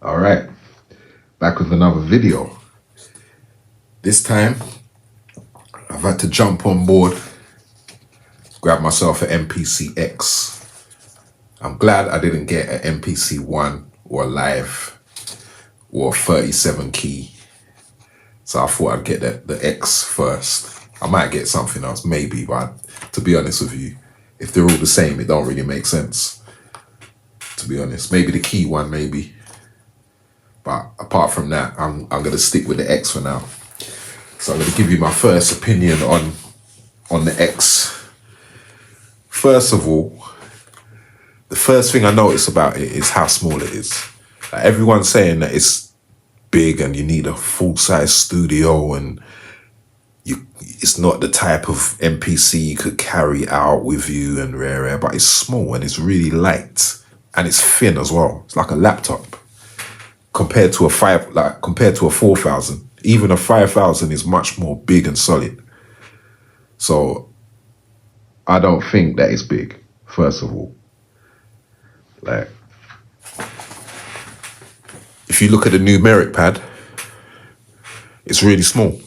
All right, back with another video. This time, I've had to jump on board, grab myself an MPC X. I'm glad I didn't get an MPC 1 or a Live or a 37 key. So I thought I'd get the X first. I might get something else, maybe, but to be honest with you, if they're all the same, it don't really make sense, to be honest. Maybe the key one, maybe. But apart from that, I'm gonna stick with the X for now. So I'm gonna give you my first opinion on the X. First of all, the first thing I notice about it is how small it is. Like, everyone's saying that it's big and you need a full-size studio and it's not the type of MPC you could carry out with you and rare, but it's small and it's really light and it's thin as well. It's like a laptop compared to a 4,000. Even a 5,000 is much more big and solid. So I don't think that it's big, first of all. Like, if you look at the numeric pad, it's really small.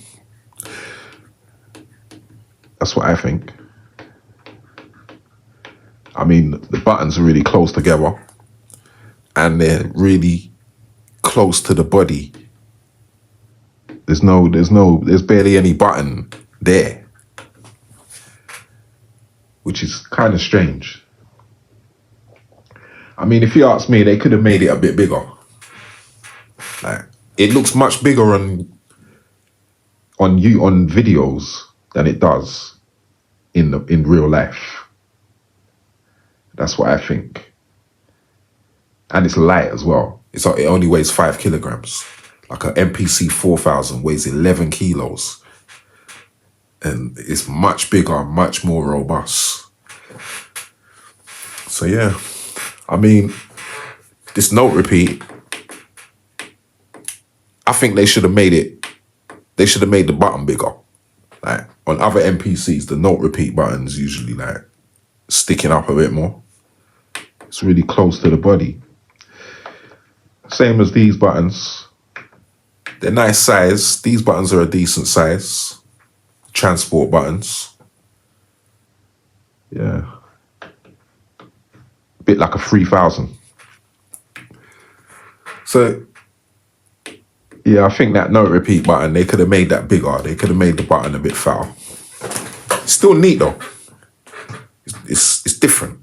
That's what I think. I mean, the buttons are really close together and they're really close to the body. There's barely any button there, which is kind of strange. I mean, if you ask me, they could have made it a bit bigger. Like, it looks much bigger on videos than it does in real life. That's what I think. And it's light as well. It only weighs 5 kilograms. Like an MPC 4000 weighs 11 kilos. And it's much bigger, much more robust. So yeah, I mean, this note repeat, I think they should have made the button bigger. Like, on other MPCs, the note repeat button's usually like sticking up a bit more. It's really close to the body. Same as these buttons. They're nice size. These buttons are a decent size. Transport buttons. Yeah. A bit like a 3000. So, yeah, I think that note repeat button, they could have made that bigger. They could have made the button a bit fatter. It's still neat though. It's different.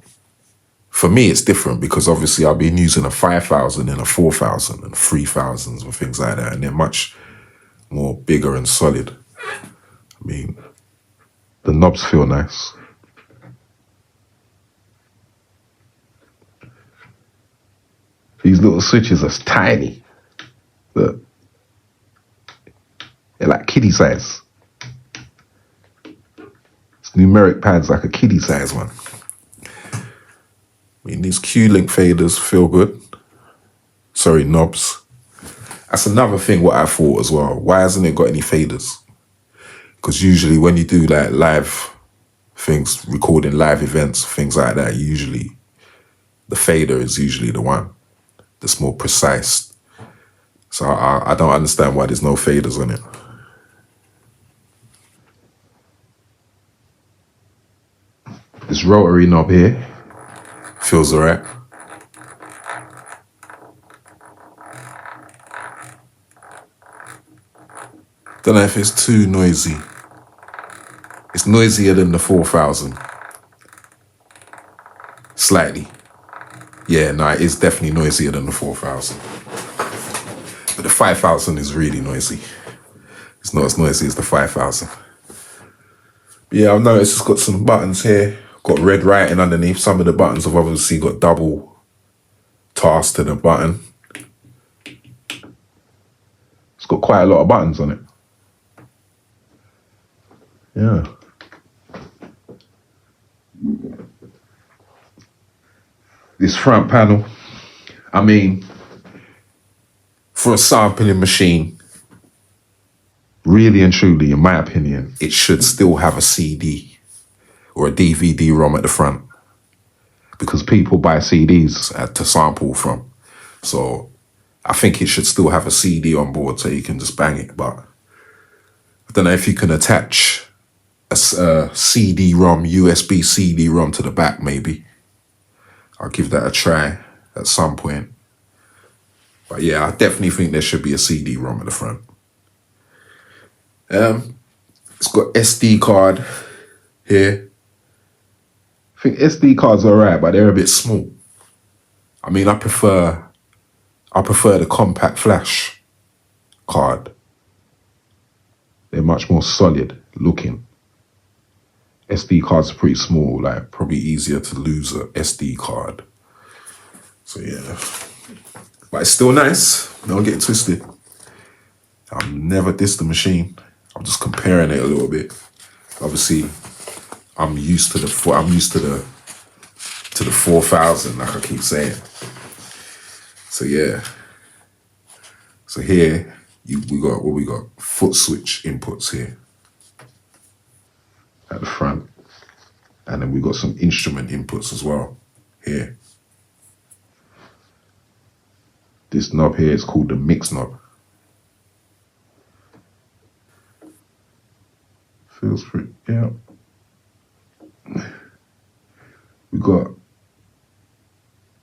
For me, it's different because obviously I've been using a 5,000 and a 4,000 and 3,000s and things like that, and they're much more bigger and solid. I mean, the knobs feel nice. These little switches are tiny. Look. They're like kiddie size. This numeric pad's like a kiddie size one. I mean, these Q-Link faders feel good. Sorry, knobs. That's another thing what I thought as well. Why hasn't it got any faders? Because usually when you do like live things, recording live events, things like that, usually the fader is usually the one that's more precise. So I don't understand why there's no faders on it. This rotary knob here feels alright. Don't know if it's too noisy. It's noisier than the 4000. Slightly. Yeah, no, it's definitely noisier than the 4000. But the 5000 is really noisy. It's not as noisy as the 5000. Yeah, I've noticed it's got some buttons here. Got red writing underneath. Some of the buttons have obviously got double tasks to the button. It's got quite a lot of buttons on it. Yeah. This front panel, I mean, for a sampling machine, really and truly, in my opinion, it should still have a CD or a DVD-ROM at the front because people buy CDs to sample from. So I think it should still have a CD on board so you can just bang it, but I don't know if you can attach a CD-ROM, USB CD-ROM to the back maybe. I'll give that a try at some point. But yeah, I definitely think there should be a CD-ROM at the front. It's got SD card here. I think SD cards are alright, but they're a bit small. I mean, I prefer the compact flash card. They're much more solid looking. SD cards are pretty small, like probably easier to lose a SD card. So yeah, but it's still nice. Don't get it twisted. I've never dissed the machine. I'm just comparing it a little bit. Obviously, I'm used to the 4000, like I keep saying. So yeah. So here we got foot switch inputs here at the front, and then we got some instrument inputs as well here. This knob here is called the mix knob. Feels pretty, yeah. We got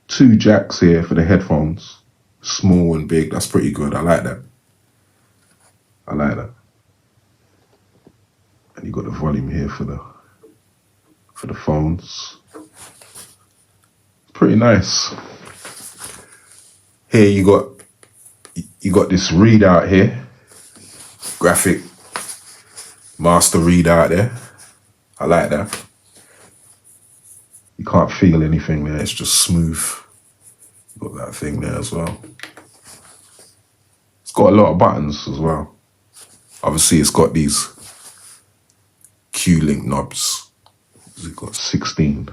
2 jacks here for the headphones, small and big. That's pretty good. I like that. I like that. And you got the volume here for the phones. Pretty nice. Here you got this readout here, graphic master readout there. I like that. You can't feel anything there. It's just smooth. You got that thing there as well. It's got a lot of buttons as well. Obviously, it's got these Q-link knobs. It's got 16.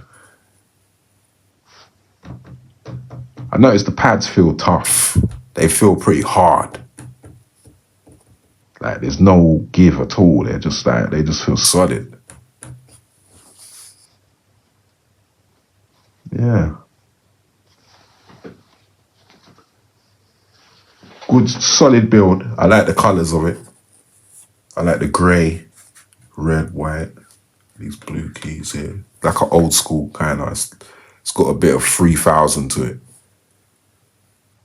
I noticed the pads feel tough. They feel pretty hard. Like there's no give at all. They're just like, they just feel solid. Yeah. Good solid build. I like the colors of it. I like the grey, red, white, these blue keys here. Like an old school kind of. It's got a bit of 3000 to it.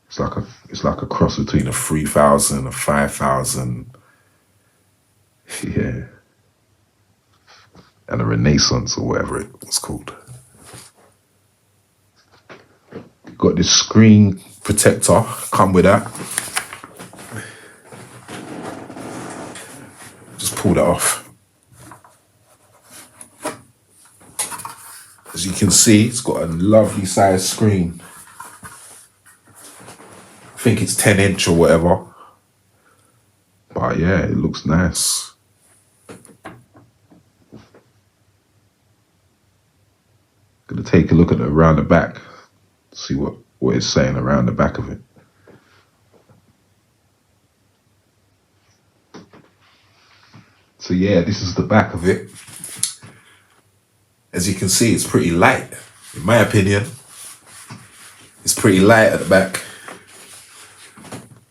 It's like a cross between a 3000, a 5000, yeah, and a Renaissance or whatever it was called. Got this screen protector, come with that. Just pull that off. As you can see, it's got a lovely size screen. I think it's 10-inch or whatever. But yeah, it looks nice. Gonna take a look at it around the back, see what it's saying around the back of it. So yeah, this is the back of it. As you can see, it's pretty light, in my opinion. It's pretty light at the back.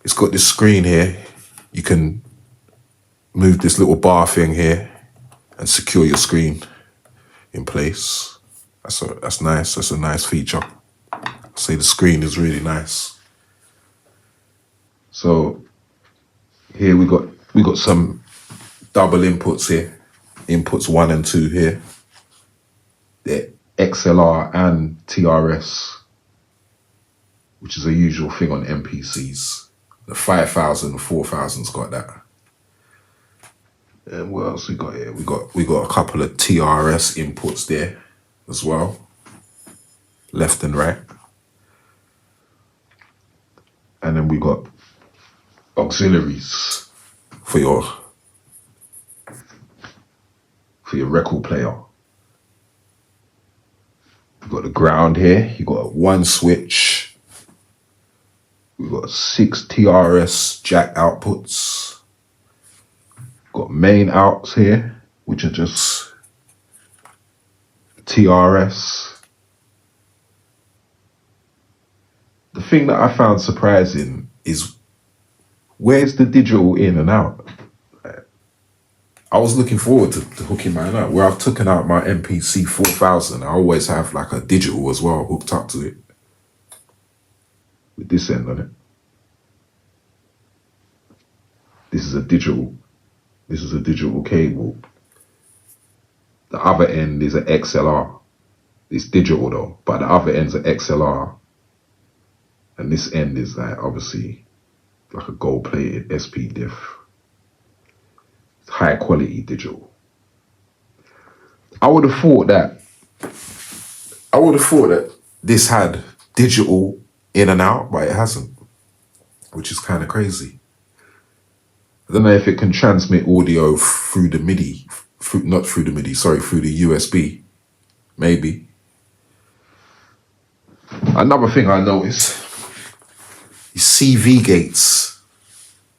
It's got this screen here. You can move this little bar thing here and secure your screen in place. That's nice. That's a nice feature. I say the screen is really nice. So here we got some double inputs here. Inputs 1 and 2 here. The XLR and TRS, which is a usual thing on MPCs. The 5000 and 4000's got that. And what else we got here? We got a couple of TRS inputs there as well, left and right. And then we got auxiliaries for your record player. You've got the ground here. You got 1 switch. We've got 6 TRS jack outputs. Got main outs here, which are just TRS. The thing that I found surprising is where's the digital in and out? I was looking forward to hooking mine up. Where I've taken out my MPC 4000, I always have like a digital as well hooked up to it with this end on it. This is a digital. This is a digital cable. The other end is an XLR. It's digital though, but the other end's an XLR. And this end is like obviously like a gold-plated SP diff. It's high quality digital. I would have thought that this had digital in and out, but it hasn't, which is kind of crazy. I don't know if it can transmit audio through the MIDI, through the USB, maybe. Another thing I noticed is CV gates.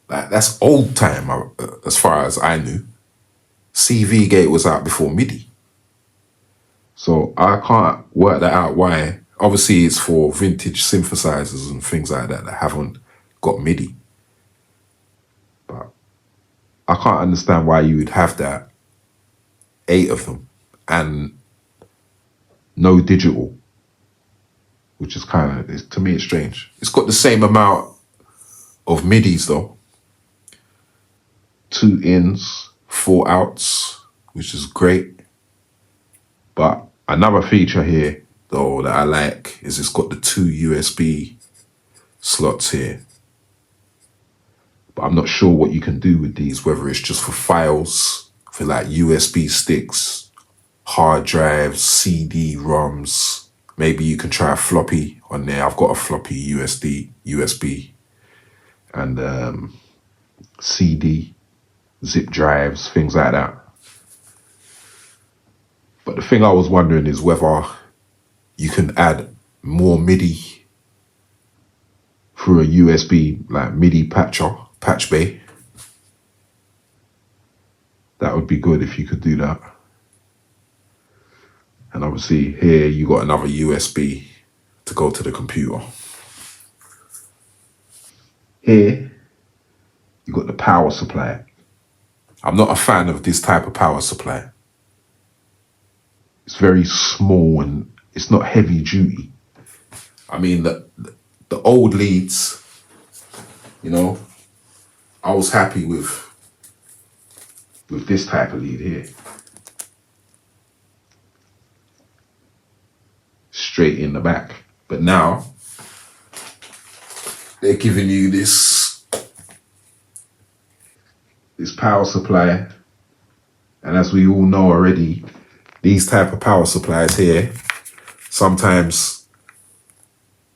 Like, that's old time as far as I knew. CV gate was out before MIDI. So I can't work that out why. Obviously it's for vintage synthesizers and things like that haven't got MIDI. But I can't understand why you would have that, 8 of them, and no digital, which is kind of, to me, it's strange. It's got the same amount of MIDIs though. 2 ins, 4 outs, which is great. But another feature here though that I like is it's got the 2 USB slots here. But I'm not sure what you can do with these, whether it's just for files, for like USB sticks, hard drives, CD-ROMs. Maybe you can try a floppy on there. I've got a floppy USB, and CD, zip drives, things like that. But the thing I was wondering is whether you can add more MIDI through a USB, like MIDI patch bay. That would be good if you could do that. And obviously here you got another USB to go to the computer. Here you got the power supply. I'm not a fan of this type of power supply. It's very small and it's not heavy duty. I mean, the old leads, you know, I was happy with this type of lead here. Straight in the back. But now they're giving you this power supply. And as we all know already, these type of power supplies here, sometimes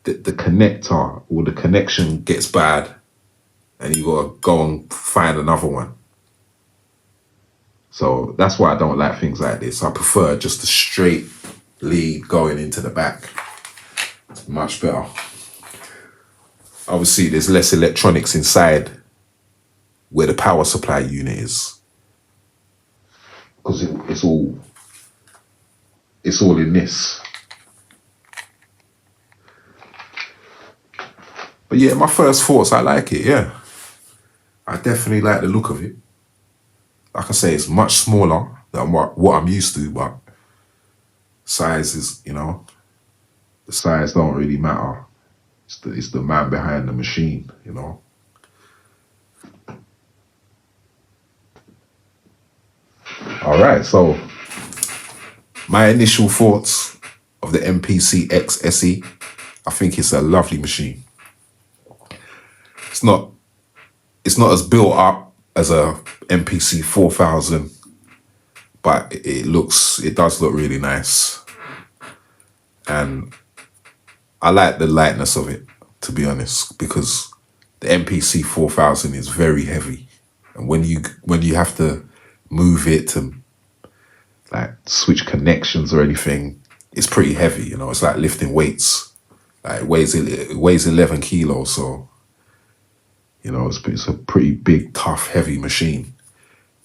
the connector or the connection gets bad and you gotta go and find another one. So that's why I don't like things like this. I prefer just a straight lead going into the back. It's much better. Obviously there's less electronics inside where the power supply unit is, because it's all in this. But yeah, my first thoughts, I like it, yeah. I definitely like the look of it. Like I say, it's much smaller than what I'm used to, but size is, you know, the size don't really matter. It's the man behind the machine, you know. All right, so my initial thoughts of the MPC X SE, I think it's a lovely machine. It's not as built up as a MPC 4000, but it does look really nice. And I like the lightness of it, to be honest, because the MPC 4000 is very heavy. And when you have to move it to like switch connections or anything, it's pretty heavy, you know. It's like lifting weights. Like it weighs 11 kilos, so you know it's a pretty big, tough, heavy machine.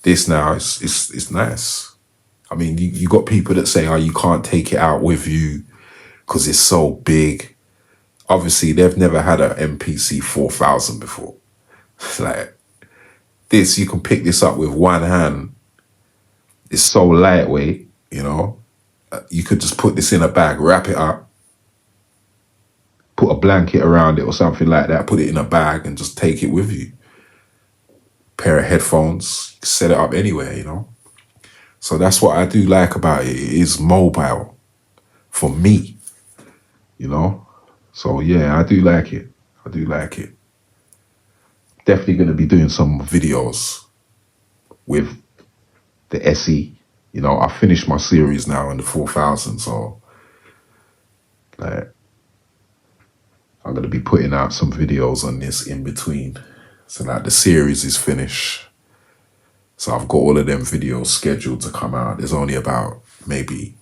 This now it's nice. I mean, you got people that say, oh, you can't take it out with you because it's so big. obviously they've never had an MPC 4000 before. Like this, you can pick this up with one hand. It's so lightweight, you know. You could just put this in a bag, wrap it up, put a blanket around it or something like that, put it in a bag and just take it with you. Pair of headphones, set it up anywhere, you know. So that's what I do like about it. It is mobile for me, you know. So yeah, I do like it. I do like it. Definitely going to be doing some videos with the SE. You know, I finished my series now in the 4000, so like I'm going to be putting out some videos on this in between. So like the series is finished. So I've got all of them videos scheduled to come out. There's only about maybe,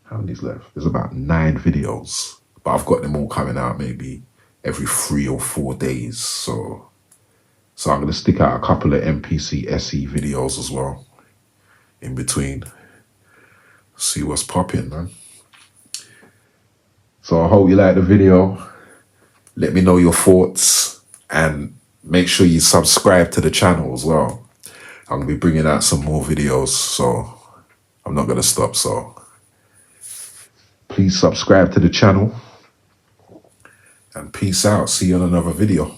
how many's left? There's about 9 videos, but I've got them all coming out maybe every 3 or 4 days. So I'm going to stick out a couple of MPC SE videos as well in between. See what's popping, man. So I hope you like the video. Let me know your thoughts and make sure you subscribe to the channel as well. I'm going to be bringing out some more videos, so I'm not going to stop. So please subscribe to the channel and peace out. See you on another video.